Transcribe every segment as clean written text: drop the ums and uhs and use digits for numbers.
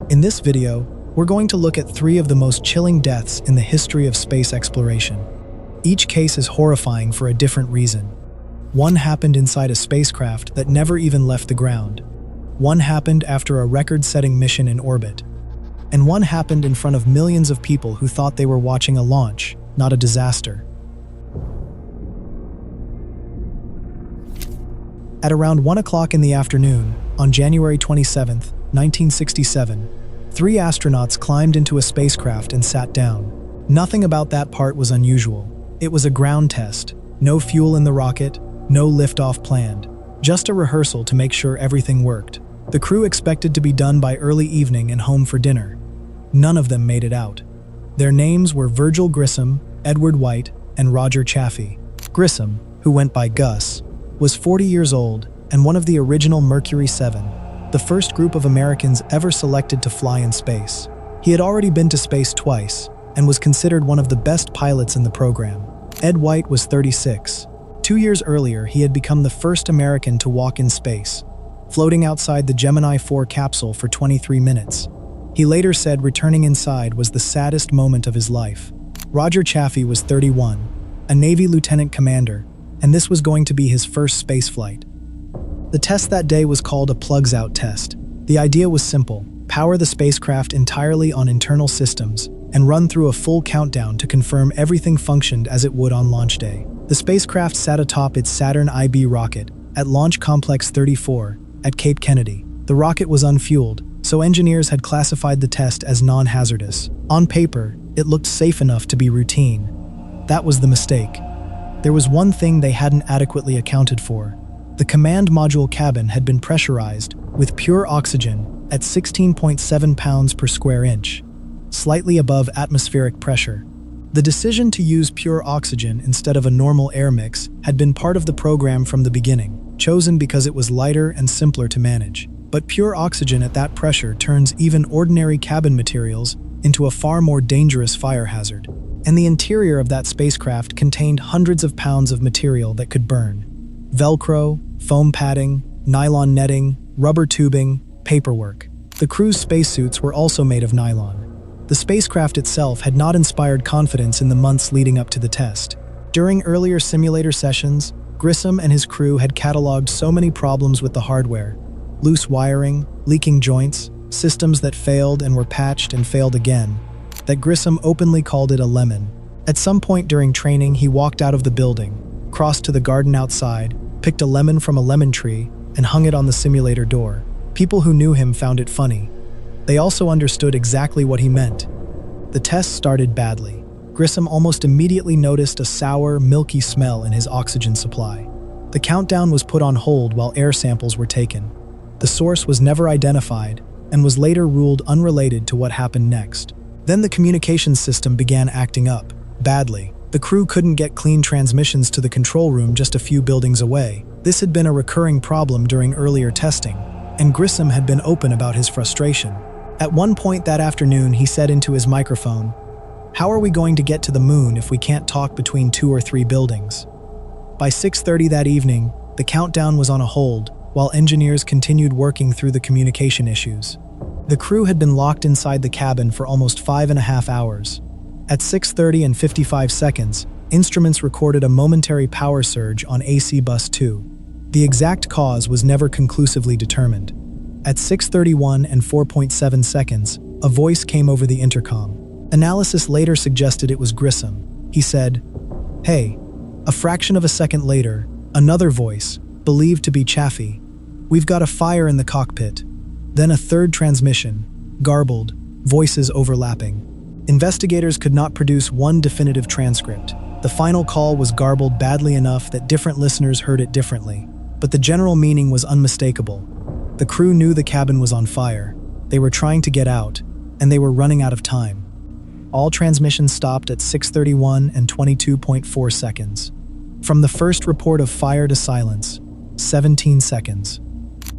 In this video, we're going to look at 3 of the most chilling deaths in the history of space exploration. Each case is horrifying for a different reason. One happened inside a spacecraft that never even left the ground. One happened after a record-setting mission in orbit. And one happened in front of millions of people who thought they were watching a launch, not a disaster. At around 1 o'clock in the afternoon, on January 27, 1967, 3 astronauts climbed into a spacecraft and sat down. Nothing about that part was unusual. It was a ground test, no fuel in the rocket, no liftoff planned, just a rehearsal to make sure everything worked. The crew expected to be done by early evening and home for dinner. None of them made it out. Their names were Virgil Grissom, Edward White, and Roger Chaffee. Grissom, who went by Gus, was 40 years old and one of the original Mercury 7, the first group of Americans ever selected to fly in space. He had already been to space twice and was considered one of the best pilots in the program. Ed White was 36. 2 years earlier, he had become the first American to walk in space, floating outside the Gemini 4 capsule for 23 minutes. He later said returning inside was the saddest moment of his life. Roger Chaffee was 31, a Navy lieutenant commander, and this was going to be his first spaceflight. The test that day was called a plugs-out test. The idea was simple: power the spacecraft entirely on internal systems and run through a full countdown to confirm everything functioned as it would on launch day. The spacecraft sat atop its Saturn IB rocket at Launch Complex 34 at Cape Kennedy. The rocket was unfueled, so engineers had classified the test as non-hazardous. On paper, it looked safe enough to be routine. That was the mistake. There was one thing they hadn't adequately accounted for. The command module cabin had been pressurized with pure oxygen at 16.7 pounds per square inch, slightly above atmospheric pressure. The decision to use pure oxygen instead of a normal air mix had been part of the program from the beginning, chosen because it was lighter and simpler to manage. But pure oxygen at that pressure turns even ordinary cabin materials into a far more dangerous fire hazard. And the interior of that spacecraft contained hundreds of pounds of material that could burn. Velcro, foam padding, nylon netting, rubber tubing, paperwork. The crew's spacesuits were also made of nylon. The spacecraft itself had not inspired confidence in the months leading up to the test. During earlier simulator sessions, Grissom and his crew had cataloged so many problems with the hardware: loose wiring, leaking joints, systems that failed and were patched and failed again, that Grissom openly called it a lemon. At some point during training, he walked out of the building, crossed to the garden outside, picked a lemon from a lemon tree, and hung it on the simulator door. People who knew him found it funny. They also understood exactly what he meant. The test started badly. Grissom almost immediately noticed a sour, milky smell in his oxygen supply. The countdown was put on hold while air samples were taken. The source was never identified and was later ruled unrelated to what happened next. Then the communications system began acting up, badly. The crew couldn't get clean transmissions to the control room just a few buildings away. This had been a recurring problem during earlier testing, and Grissom had been open about his frustration. At one point that afternoon, he said into his microphone, "How are we going to get to the moon if we can't talk between 2 or 3 buildings?" By 6:30 that evening, the countdown was on a hold, while engineers continued working through the communication issues. The crew had been locked inside the cabin for almost 5.5 hours. At 6:30 and 55 seconds, instruments recorded a momentary power surge on AC bus 2. The exact cause was never conclusively determined. At 6:31 and 4.7 seconds, a voice came over the intercom. Analysis later suggested it was Grissom. He said, "Hey." A fraction of a second later, another voice, believed to be Chaffee, "We've got a fire in the cockpit." Then a third transmission, garbled, voices overlapping. Investigators could not produce one definitive transcript. The final call was garbled badly enough that different listeners heard it differently, but the general meaning was unmistakable. The crew knew the cabin was on fire. They were trying to get out, and they were running out of time. All transmissions stopped at 6:31 and 22.4 seconds. From the first report of fire to silence, 17 seconds.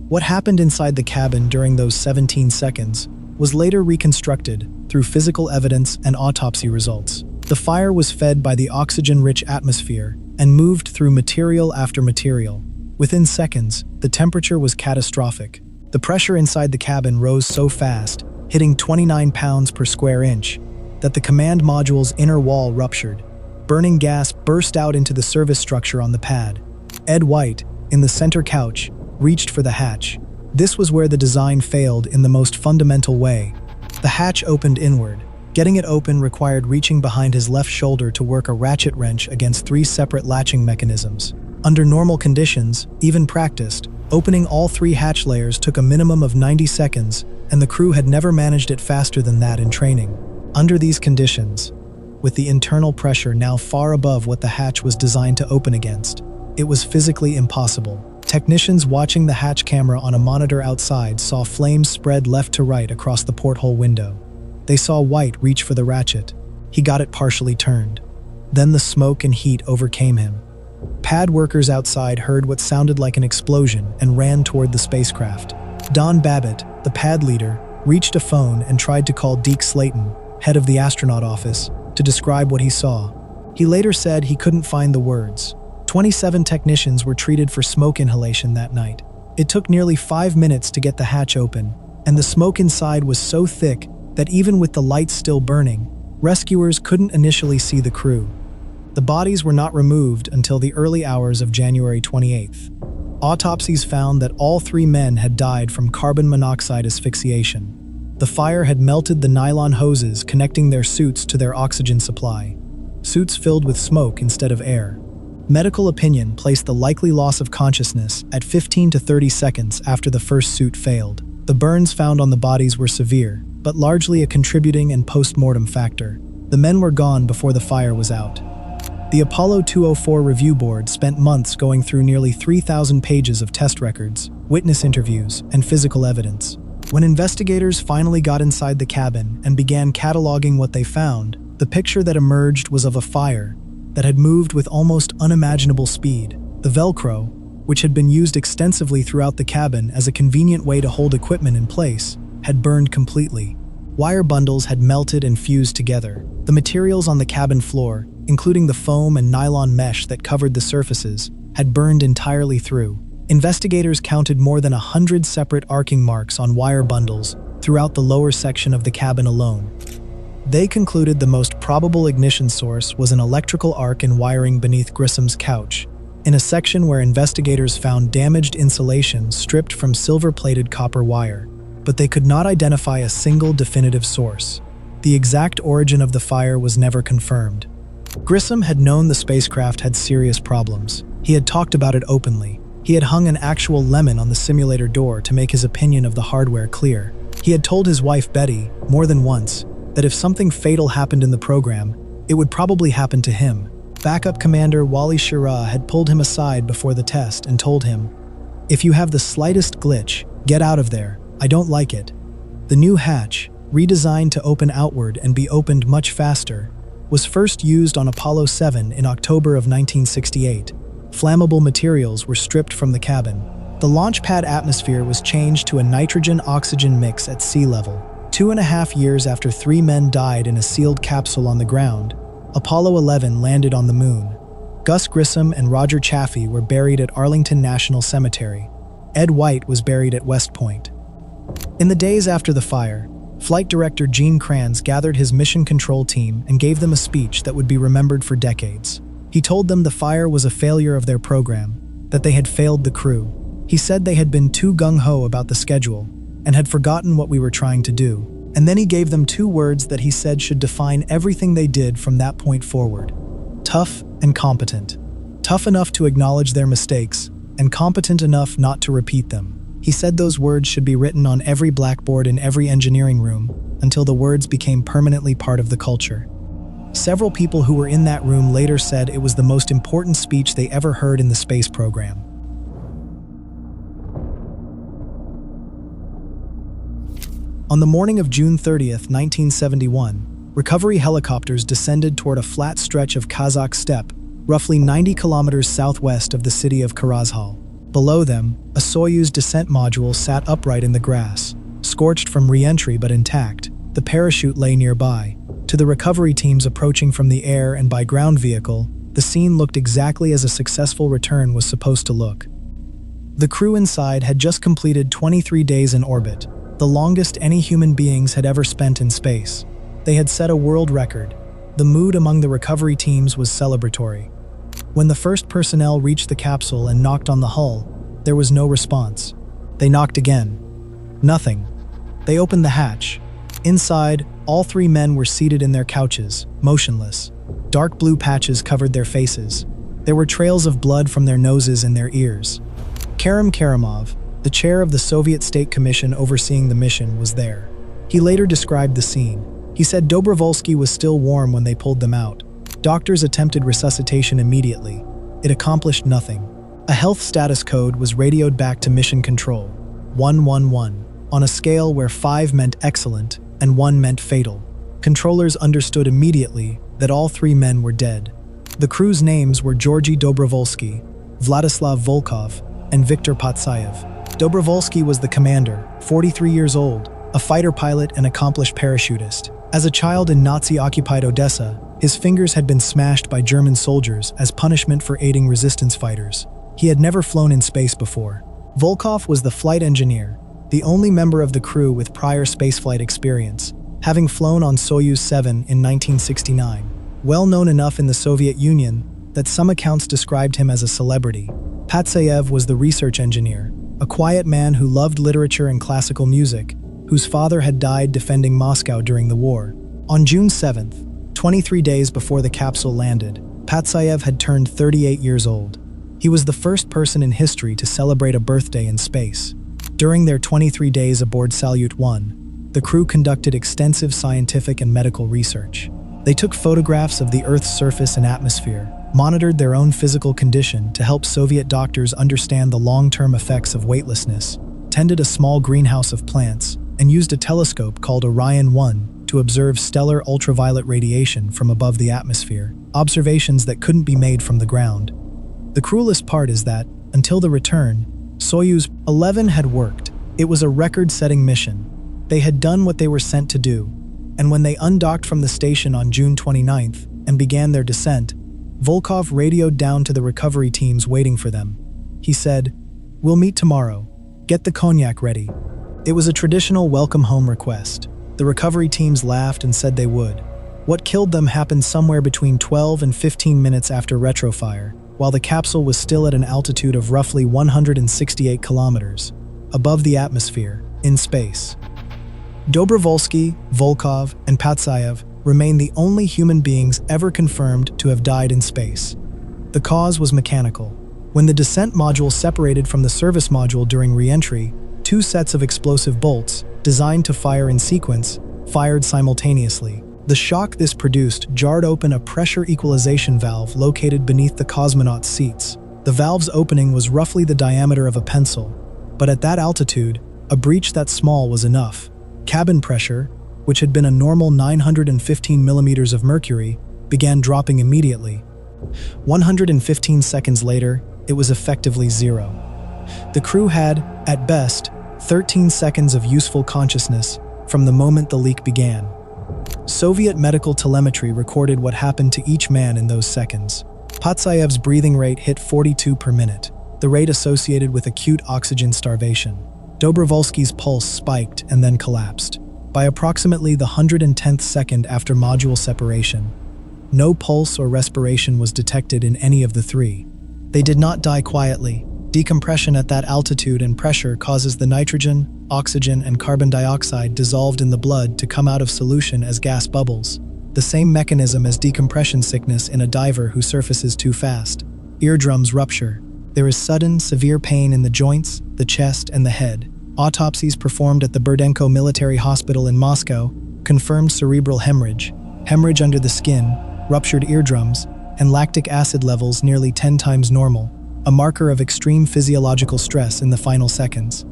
What happened inside the cabin during those 17 seconds was later reconstructed through physical evidence and autopsy results. The fire was fed by the oxygen-rich atmosphere and moved through material after material. Within seconds, the temperature was catastrophic. The pressure inside the cabin rose so fast hitting 29 pounds per square inch, that the command module's inner wall ruptured. Burning gas burst out into the service structure on the pad. Ed White, in the center couch, reached for the hatch. This was where the design failed in the most fundamental way. The hatch opened inward. Getting it open required reaching behind his left shoulder to work a ratchet wrench against 3 separate latching mechanisms. Under normal conditions, even practiced, opening all 3 hatch layers took a minimum of 90 seconds, and the crew had never managed it faster than that in training. Under these conditions, with the internal pressure now far above what the hatch was designed to open against, it was physically impossible. Technicians watching the hatch camera on a monitor outside saw flames spread left to right across the porthole window. They saw White reach for the ratchet. He got it partially turned. Then the smoke and heat overcame him. Pad workers outside heard what sounded like an explosion and ran toward the spacecraft. Don Babbitt, the pad leader, reached a phone and tried to call Deke Slayton, head of the astronaut office, to describe what he saw. He later said he couldn't find the words. 27 technicians were treated for smoke inhalation that night. It took nearly 5 minutes to get the hatch open, and the smoke inside was so thick that even with the lights still burning, rescuers couldn't initially see the crew. The bodies were not removed until the early hours of January 28th. Autopsies found that all 3 men had died from carbon monoxide asphyxiation. The fire had melted the nylon hoses connecting their suits to their oxygen supply. Suits filled with smoke instead of air. Medical opinion placed the likely loss of consciousness at 15 to 30 seconds after the first suit failed. The burns found on the bodies were severe, but largely a contributing and post-mortem factor. The men were gone before the fire was out. The Apollo 204 review board spent months going through nearly 3,000 pages of test records, witness interviews, and physical evidence. When investigators finally got inside the cabin and began cataloging what they found, the picture that emerged was of a fire that had moved with almost unimaginable speed. The Velcro, which had been used extensively throughout the cabin as a convenient way to hold equipment in place, had burned completely. Wire bundles had melted and fused together. The materials on the cabin floor, including the foam and nylon mesh that covered the surfaces, had burned entirely through. Investigators counted more than 100 separate arcing marks on wire bundles throughout the lower section of the cabin alone. They concluded the most probable ignition source was an electrical arc in wiring beneath Grissom's couch, in a section where investigators found damaged insulation stripped from silver-plated copper wire, but they could not identify a single definitive source. The exact origin of the fire was never confirmed. Grissom had known the spacecraft had serious problems. He had talked about it openly. He had hung an actual lemon on the simulator door to make his opinion of the hardware clear. He had told his wife Betty, more than once, that if something fatal happened in the program, it would probably happen to him. Backup Commander Wally Schirra had pulled him aside before the test and told him, "If you have the slightest glitch, get out of there. I don't like it." The new hatch, redesigned to open outward and be opened much faster, was first used on Apollo 7 in October of 1968. Flammable materials were stripped from the cabin. The launch pad atmosphere was changed to a nitrogen-oxygen mix at sea level. 2.5 years after 3 men died in a sealed capsule on the ground, Apollo 11 landed on the moon. Gus Grissom and Roger Chaffee were buried at Arlington National Cemetery. Ed White was buried at West Point. In the days after the fire, Flight Director Gene Kranz gathered his mission control team and gave them a speech that would be remembered for decades. He told them the fire was a failure of their program, that they had failed the crew. He said they had been too gung-ho about the schedule and had forgotten what we were trying to do. And then he gave them 2 words that he said should define everything they did from that point forward: tough and competent. Tough enough to acknowledge their mistakes, and competent enough not to repeat them. He said those words should be written on every blackboard in every engineering room until the words became permanently part of the culture. Several people who were in that room later said it was the most important speech they ever heard in the space program. On the morning of June 30th, 1971, recovery helicopters descended toward a flat stretch of Kazakh steppe, roughly 90 kilometers southwest of the city of Karazhal. Below them, a Soyuz descent module sat upright in the grass, scorched from re-entry but intact. The parachute lay nearby. To the recovery teams approaching from the air and by ground vehicle, the scene looked exactly as a successful return was supposed to look. The crew inside had just completed 23 days in orbit, the longest any human beings had ever spent in space. They had set a world record. The mood among the recovery teams was celebratory. When the first personnel reached the capsule and knocked on the hull, there was no response. They knocked again. Nothing. They opened the hatch. Inside, all three men were seated in their couches, motionless. Dark blue patches covered their faces. There were trails of blood from their noses and their ears. Karim Karimov, the chair of the Soviet State Commission overseeing the mission, was there. He later described the scene. He said Dobrovolsky was still warm when they pulled them out. Doctors attempted resuscitation immediately. It accomplished nothing. A health status code was radioed back to mission control, 111, on a scale where 5 meant excellent and 1 meant fatal. Controllers understood immediately that all 3 men were dead. The crew's names were Georgi Dobrovolsky, Vladislav Volkov, and Viktor Patsayev. Dobrovolsky was the commander, 43 years old, a fighter pilot and accomplished parachutist. As a child in Nazi-occupied Odessa, his fingers had been smashed by German soldiers as punishment for aiding resistance fighters. He had never flown in space before. Volkov was the flight engineer, the only member of the crew with prior spaceflight experience, having flown on Soyuz 7 in 1969. Well known enough in the Soviet Union that some accounts described him as a celebrity. Patsayev was the research engineer, a quiet man who loved literature and classical music, whose father had died defending Moscow during the war. On June 7th, 23 days before the capsule landed, Patsayev had turned 38 years old. He was the first person in history to celebrate a birthday in space. During their 23 days aboard Salyut 1, the crew conducted extensive scientific and medical research. They took photographs of the Earth's surface and atmosphere, monitored their own physical condition to help Soviet doctors understand the long-term effects of weightlessness, tended a small greenhouse of plants, and used a telescope called Orion 1 to observe stellar ultraviolet radiation from above the atmosphere, observations that couldn't be made from the ground. The cruelest part is that, until the return, Soyuz 11 had worked. It was a record-setting mission. They had done what they were sent to do, and when they undocked from the station on June 29th and began their descent, Volkov radioed down to the recovery teams waiting for them. He said, "We'll meet tomorrow. Get the cognac ready." It was a traditional welcome-home request. The recovery teams laughed and said they would. What killed them happened somewhere between 12 and 15 minutes after retrofire, while the capsule was still at an altitude of roughly 168 kilometers, above the atmosphere, in space. Dobrovolsky, Volkov, and Patsayev remain the only human beings ever confirmed to have died in space. The cause was mechanical. When the descent module separated from the service module during re-entry, 2 sets of explosive bolts, designed to fire in sequence, fired simultaneously. The shock this produced jarred open a pressure equalization valve located beneath the cosmonauts' seats. The valve's opening was roughly the diameter of a pencil, but at that altitude, a breach that small was enough. Cabin pressure, which had been a normal 915 millimeters of mercury, began dropping immediately. 115 seconds later, it was effectively 0. The crew had, at best, 13 seconds of useful consciousness from the moment the leak began. Soviet medical telemetry recorded what happened to each man in those seconds. Patsayev's breathing rate hit 42 per minute, the rate associated with acute oxygen starvation. Dobrovolsky's pulse spiked and then collapsed. By approximately the 110th second after module separation, no pulse or respiration was detected in any of the 3. They did not die quietly. Decompression at that altitude and pressure causes the nitrogen, oxygen, and carbon dioxide dissolved in the blood to come out of solution as gas bubbles. The same mechanism as decompression sickness in a diver who surfaces too fast. Eardrums rupture. There is sudden, severe pain in the joints, the chest, and the head. Autopsies performed at the Burdenko Military Hospital in Moscow confirmed cerebral hemorrhage, hemorrhage under the skin, ruptured eardrums, and lactic acid levels nearly 10 times normal, a marker of extreme physiological stress in the final seconds.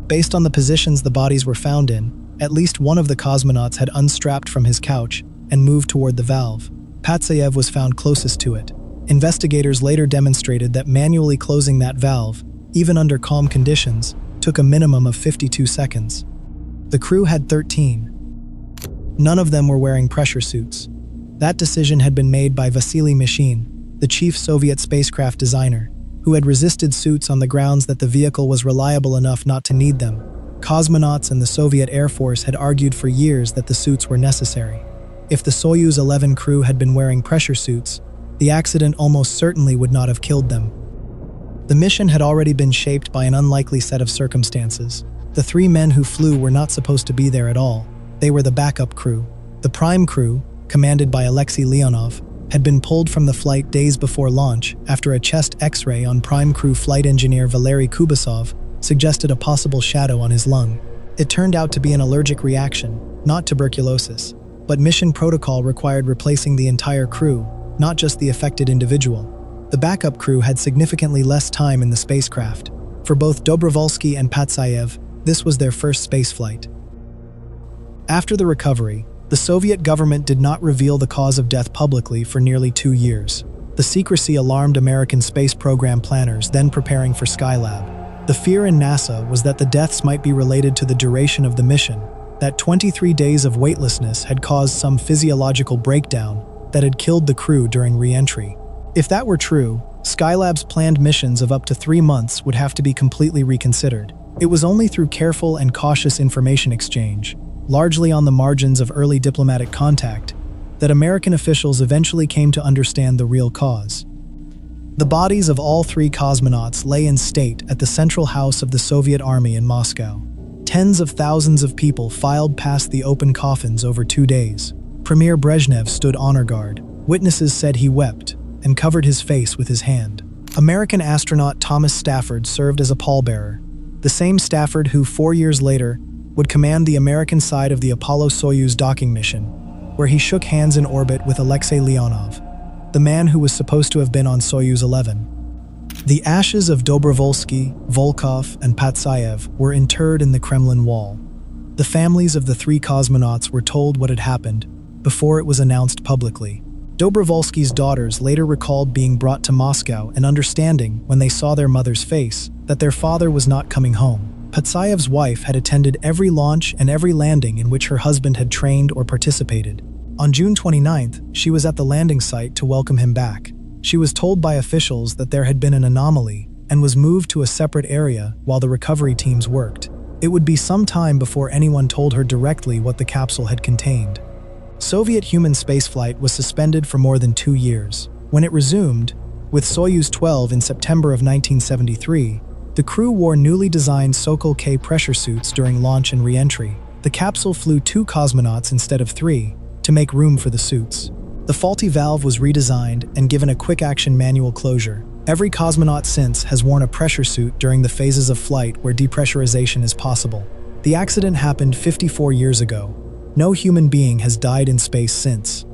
Based on the positions the bodies were found in, at least one of the cosmonauts had unstrapped from his couch and moved toward the valve. Patsayev was found closest to it. Investigators later demonstrated that manually closing that valve, even under calm conditions, took a minimum of 52 seconds. The crew had 13. None of them were wearing pressure suits. That decision had been made by Vasily Mishin, the chief Soviet spacecraft designer, who had resisted suits on the grounds that the vehicle was reliable enough not to need them. Cosmonauts and the Soviet Air Force had argued for years that the suits were necessary. If the Soyuz 11 crew had been wearing pressure suits, the accident almost certainly would not have killed them. The mission had already been shaped by an unlikely set of circumstances. The 3 men who flew were not supposed to be there at all. They were the backup crew. The prime crew, commanded by Alexei Leonov, had been pulled from the flight days before launch after a chest X-ray on prime crew flight engineer Valery Kubasov suggested a possible shadow on his lung. It turned out to be an allergic reaction, not tuberculosis, but mission protocol required replacing the entire crew, not just the affected individual. The backup crew had significantly less time in the spacecraft. For both Dobrovolsky and Patsayev, this was their first spaceflight. After the recovery, the Soviet government did not reveal the cause of death publicly for nearly 2 years. The secrecy alarmed American space program planners then preparing for Skylab. The fear in NASA was that the deaths might be related to the duration of the mission, that 23 days of weightlessness had caused some physiological breakdown that had killed the crew during re-entry. If that were true, Skylab's planned missions of up to 3 months would have to be completely reconsidered. It was only through careful and cautious information exchange, largely on the margins of early diplomatic contact, that American officials eventually came to understand the real cause. The bodies of all 3 cosmonauts lay in state at the central house of the Soviet Army in Moscow. Tens of thousands of people filed past the open coffins over 2 days. Premier Brezhnev stood honor guard. Witnesses said he wept and covered his face with his hand. American astronaut Thomas Stafford served as a pallbearer, the same Stafford who 4 years later would command the American side of the Apollo-Soyuz docking mission, where he shook hands in orbit with Alexei Leonov, the man who was supposed to have been on Soyuz 11. The ashes of Dobrovolsky, Volkov, and Patsayev were interred in the Kremlin wall. The families of the 3 cosmonauts were told what had happened before it was announced publicly. Dobrovolsky's daughters later recalled being brought to Moscow and understanding, when they saw their mother's face, that their father was not coming home. Patsayev's wife had attended every launch and every landing in which her husband had trained or participated. On June 29th, she was at the landing site to welcome him back. She was told by officials that there had been an anomaly and was moved to a separate area while the recovery teams worked. It would be some time before anyone told her directly what the capsule had contained. Soviet human spaceflight was suspended for more than 2 years. When it resumed, with Soyuz 12 in September of 1973, the crew wore newly designed Sokol-K pressure suits during launch and re-entry. The capsule flew 2 cosmonauts instead of 3 to make room for the suits. The faulty valve was redesigned and given a quick-action manual closure. Every cosmonaut since has worn a pressure suit during the phases of flight where depressurization is possible. The accident happened 54 years ago. No human being has died in space since.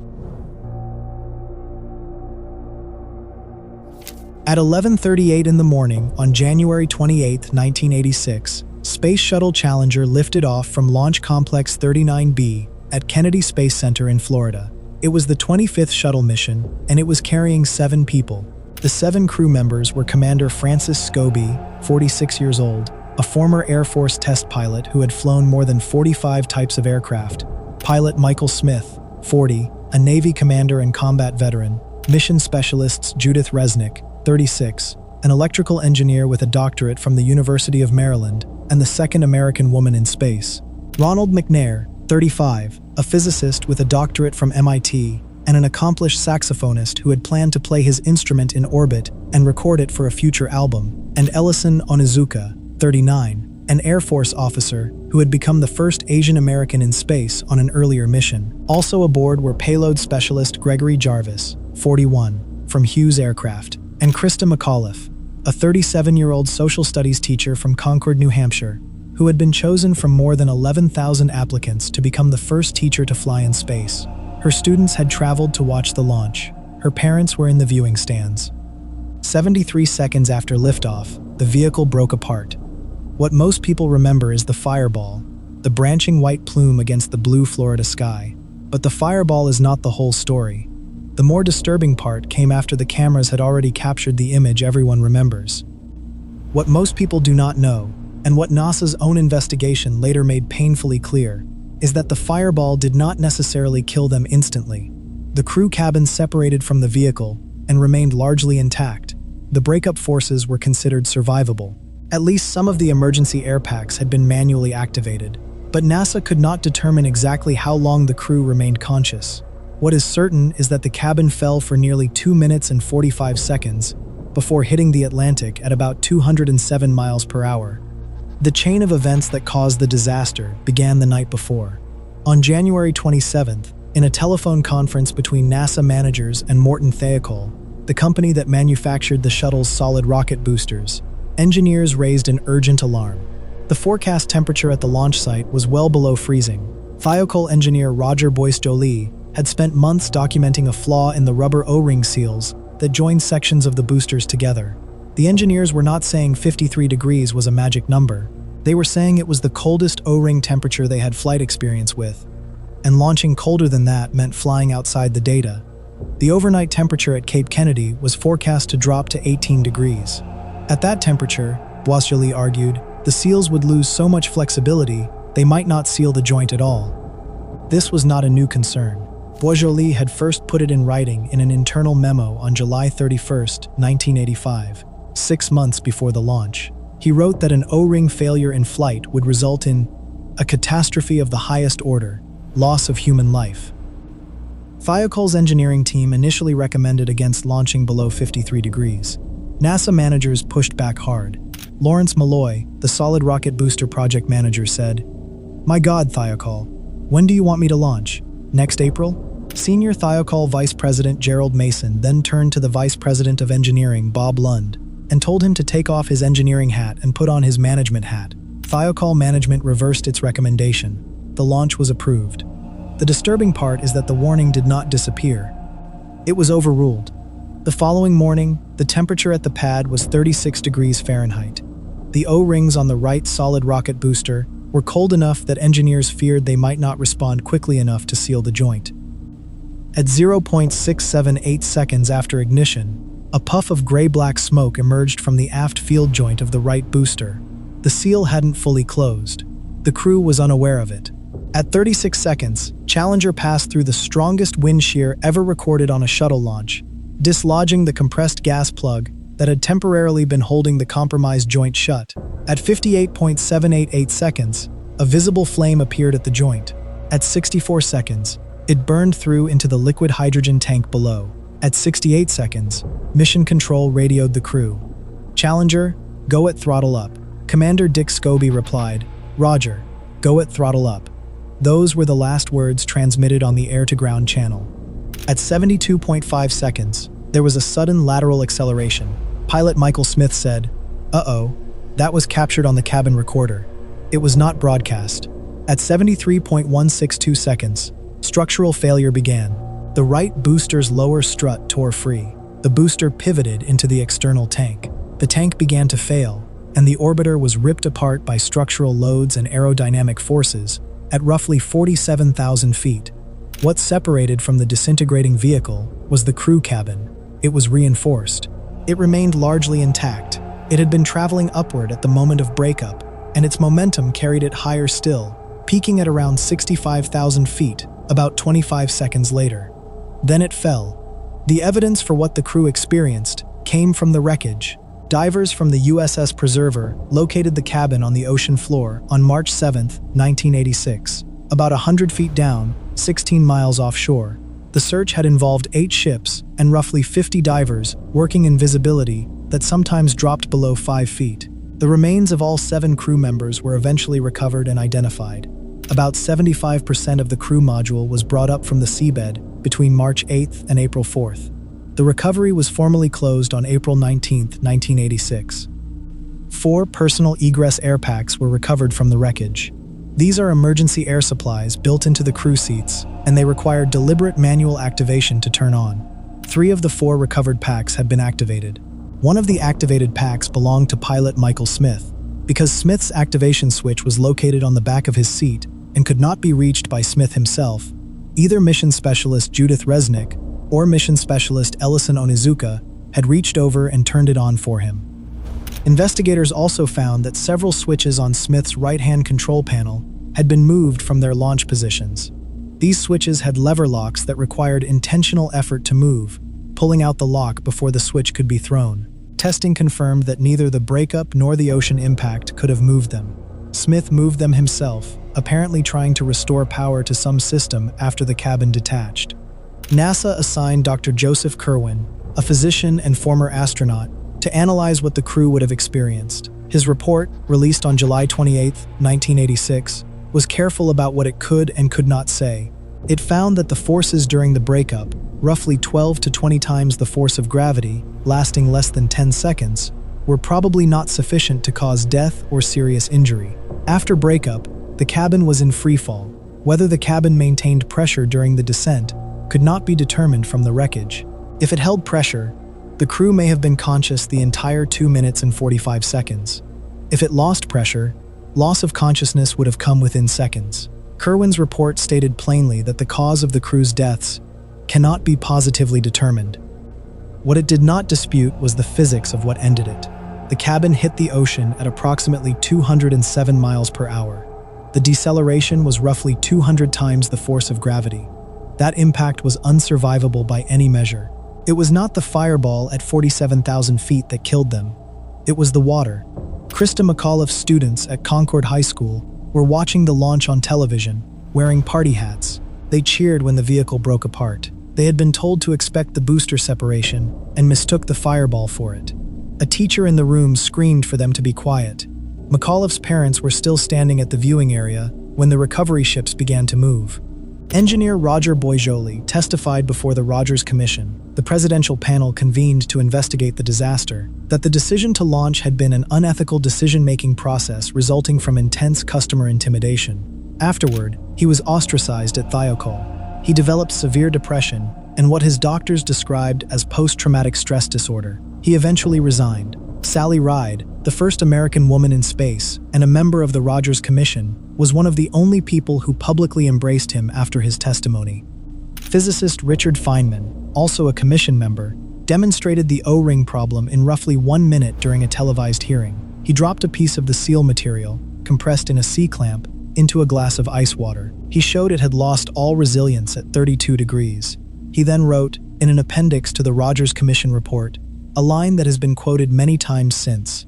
At 11:38 in the morning on January 28, 1986, Space Shuttle Challenger lifted off from Launch Complex 39B at Kennedy Space Center in Florida. It was the 25th shuttle mission, and it was carrying 7 people. The 7 crew members were Commander Francis Scobie, 46 years old, a former Air Force test pilot who had flown more than 45 types of aircraft, pilot Michael Smith, 40, a Navy commander and combat veteran, mission specialists Judith Resnick, 36, an electrical engineer with a doctorate from the University of Maryland, and the second American woman in space. Ronald McNair, 35, a physicist with a doctorate from MIT, and an accomplished saxophonist who had planned to play his instrument in orbit and record it for a future album, and Ellison Onizuka, 39, an Air Force officer who had become the first Asian American in space on an earlier mission. Also aboard were payload specialist Gregory Jarvis, 41, from Hughes Aircraft, and Krista McAuliffe, a 37-year-old social studies teacher from Concord, New Hampshire, who had been chosen from more than 11,000 applicants to become the first teacher to fly in space. Her students had traveled to watch the launch. Her parents were in the viewing stands. 73 seconds after liftoff, the vehicle broke apart. What most people remember is the fireball, the branching white plume against the blue Florida sky. But the fireball is not the whole story. The more disturbing part came after the cameras had already captured the image everyone remembers. What most people do not know, and what NASA's own investigation later made painfully clear, is that the fireball did not necessarily kill them instantly. The crew cabin separated from the vehicle and remained largely intact. The breakup forces were considered survivable. At least some of the emergency air packs had been manually activated, but NASA could not determine exactly how long the crew remained conscious. What is certain is that the cabin fell for nearly 2 minutes and 45 seconds before hitting the Atlantic at about 207 miles per hour. The chain of events that caused the disaster began the night before. On January 27th, in a telephone conference between NASA managers and Morton Thiokol, the company that manufactured the shuttle's solid rocket boosters, engineers raised an urgent alarm. The forecast temperature at the launch site was well below freezing. Thiokol engineer Roger Chaffee had spent months documenting a flaw in the rubber O-ring seals that joined sections of the boosters together. The engineers were not saying 53 degrees was a magic number. They were saying it was the coldest O-ring temperature they had flight experience with, and launching colder than that meant flying outside the data. The overnight temperature at Cape Kennedy was forecast to drop to 18 degrees. At that temperature, Chaffee argued, the seals would lose so much flexibility they might not seal the joint at all. This was not a new concern. Chaffee had first put it in writing in an internal memo on July 31, 1985, 6 months before the launch. He wrote that an O-ring failure in flight would result in a catastrophe of the highest order, loss of human life. Thiokol's engineering team initially recommended against launching below 53 degrees. NASA managers pushed back hard. Lawrence Malloy, the solid rocket booster project manager, said, "My God, Thiokol, when do you want me to launch? Next April?" Senior Thiokol Vice President Gerald Mason then turned to the Vice President of Engineering, Bob Lund, and told him to take off his engineering hat and put on his management hat. Thiokol management reversed its recommendation. The launch was approved. The disturbing part is that the warning did not disappear. It was overruled. The following morning, the temperature at the pad was 36 degrees Fahrenheit. The O-rings on the right solid rocket booster were cold enough that engineers feared they might not respond quickly enough to seal the joint. At 0.678 seconds after ignition, a puff of gray-black smoke emerged from the aft field joint of the right booster. The seal hadn't fully closed. The crew was unaware of it. At 36 seconds, Challenger passed through the strongest wind shear ever recorded on a shuttle launch, dislodging the compressed gas plug that had temporarily been holding the compromised joint shut. At 58.788 seconds, a visible flame appeared at the joint. At 64 seconds, it burned through into the liquid hydrogen tank below. At 68 seconds, Mission Control radioed the crew. "Challenger, go at throttle up." Commander Dick Scobie replied, "Roger, go at throttle up." Those were the last words transmitted on the air-to-ground channel. At 72.5 seconds, there was a sudden lateral acceleration. Pilot Michael Smith said, "Uh-oh, that was captured on the cabin recorder. It was not broadcast." At 73.162 seconds, structural failure began. The right booster's lower strut tore free. The booster pivoted into the external tank. The tank began to fail, and the orbiter was ripped apart by structural loads and aerodynamic forces at roughly 47,000 feet. What separated from the disintegrating vehicle was the crew cabin. It was reinforced. It remained largely intact. It had been traveling upward at the moment of breakup, and its momentum carried it higher still, peaking at around 65,000 feet, about 25 seconds later. Then it fell. The evidence for what the crew experienced came from the wreckage. Divers from the USS Preserver located the cabin on the ocean floor on March 7, 1986, about 100 feet down, 16 miles offshore. The search had involved 8 ships and roughly 50 divers working in visibility that sometimes dropped below 5 feet. The remains of all 7 crew members were eventually recovered and identified. About 75% of the crew module was brought up from the seabed between March 8th and April 4th. The recovery was formally closed on April 19, 1986. 4 personal egress air packs were recovered from the wreckage. These are emergency air supplies built into the crew seats, and they require deliberate manual activation to turn on. 3 of the 4 recovered packs had been activated. One of the activated packs belonged to pilot Michael Smith. Because Smith's activation switch was located on the back of his seat and could not be reached by Smith himself, either mission specialist Judith Resnick or mission specialist Ellison Onizuka had reached over and turned it on for him. Investigators also found that several switches on Smith's right-hand control panel had been moved from their launch positions. These switches had lever locks that required intentional effort to move, pulling out the lock before the switch could be thrown. Testing confirmed that neither the breakup nor the ocean impact could have moved them. Smith moved them himself, apparently trying to restore power to some system after the cabin detached. NASA assigned Dr. Joseph Kerwin, a physician and former astronaut, to analyze what the crew would have experienced. His report, released on July 28, 1986, was careful about what it could and could not say. It found that the forces during the breakup, roughly 12 to 20 times the force of gravity, lasting less than 10 seconds, were probably not sufficient to cause death or serious injury. After breakup, the cabin was in freefall. Whether the cabin maintained pressure during the descent could not be determined from the wreckage. If it held pressure, the crew may have been conscious the entire 2 minutes and 45 seconds. If it lost pressure, loss of consciousness would have come within seconds. Kerwin's report stated plainly that the cause of the crew's deaths cannot be positively determined. What it did not dispute was the physics of what ended it. The cabin hit the ocean at approximately 207 miles per hour. The deceleration was roughly 200 times the force of gravity. That impact was unsurvivable by any measure. It was not the fireball at 47,000 feet that killed them. It was the water. Krista McAuliffe's students at Concord High School were watching the launch on television, wearing party hats. They cheered when the vehicle broke apart. They had been told to expect the booster separation and mistook the fireball for it. A teacher in the room screamed for them to be quiet. McAuliffe's parents were still standing at the viewing area when the recovery ships began to move. Engineer Roger Boisjoli testified before the Rogers Commission, the presidential panel convened to investigate the disaster, that the decision to launch had been an unethical decision-making process resulting from intense customer intimidation. Afterward, he was ostracized at Thiokol. He developed severe depression and what his doctors described as post-traumatic stress disorder. He eventually resigned. Sally Ride, the first American woman in space and a member of the Rogers Commission, was one of the only people who publicly embraced him after his testimony. Physicist Richard Feynman, also a commission member, demonstrated the O-ring problem in roughly 1 minute during a televised hearing. He dropped a piece of the seal material, compressed in a C-clamp, into a glass of ice water. He showed it had lost all resilience at 32 degrees. He then wrote, in an appendix to the Rogers Commission report, a line that has been quoted many times since.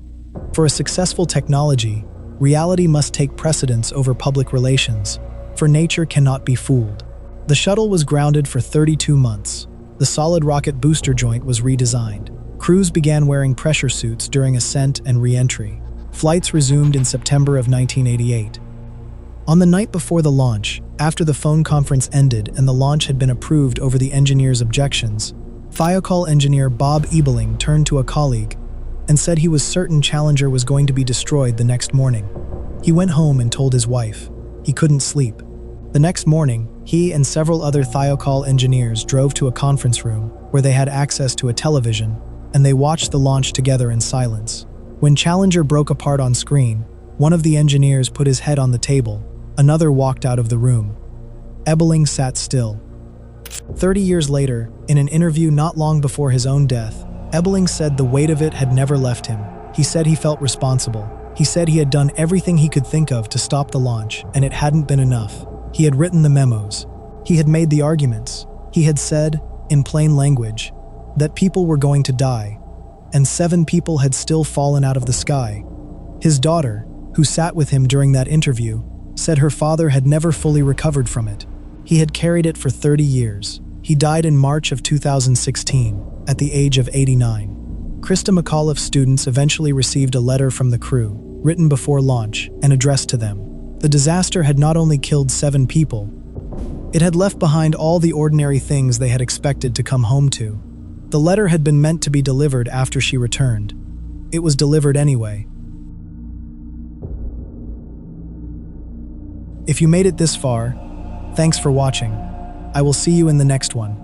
For a successful technology, reality must take precedence over public relations, for nature cannot be fooled. The shuttle was grounded for 32 months. The solid rocket booster joint was redesigned. Crews began wearing pressure suits during ascent and re-entry. Flights resumed in September of 1988. On the night before the launch, after the phone conference ended and the launch had been approved over the engineers' objections, Thiokol engineer Bob Ebeling turned to a colleague and said he was certain Challenger was going to be destroyed the next morning. He went home and told his wife. He couldn't sleep. The next morning, he and several other Thiokol engineers drove to a conference room where they had access to a television, and they watched the launch together in silence. When Challenger broke apart on screen, one of the engineers put his head on the table. Another walked out of the room. Ebeling sat still. 30 years later, in an interview not long before his own death, Ebeling said the weight of it had never left him. He said he felt responsible. He said he had done everything he could think of to stop the launch, and it hadn't been enough. He had written the memos. He had made the arguments. He had said, in plain language, that people were going to die, and 7 people had still fallen out of the sky. His daughter, who sat with him during that interview, said her father had never fully recovered from it. He had carried it for 30 years. He died in March of 2016, at the age of 89. Krista McAuliffe's students eventually received a letter from the crew, written before launch and addressed to them. The disaster had not only killed 7 people, it had left behind all the ordinary things they had expected to come home to. The letter had been meant to be delivered after she returned. It was delivered anyway. If you made it this far, thanks for watching. I will see you in the next one.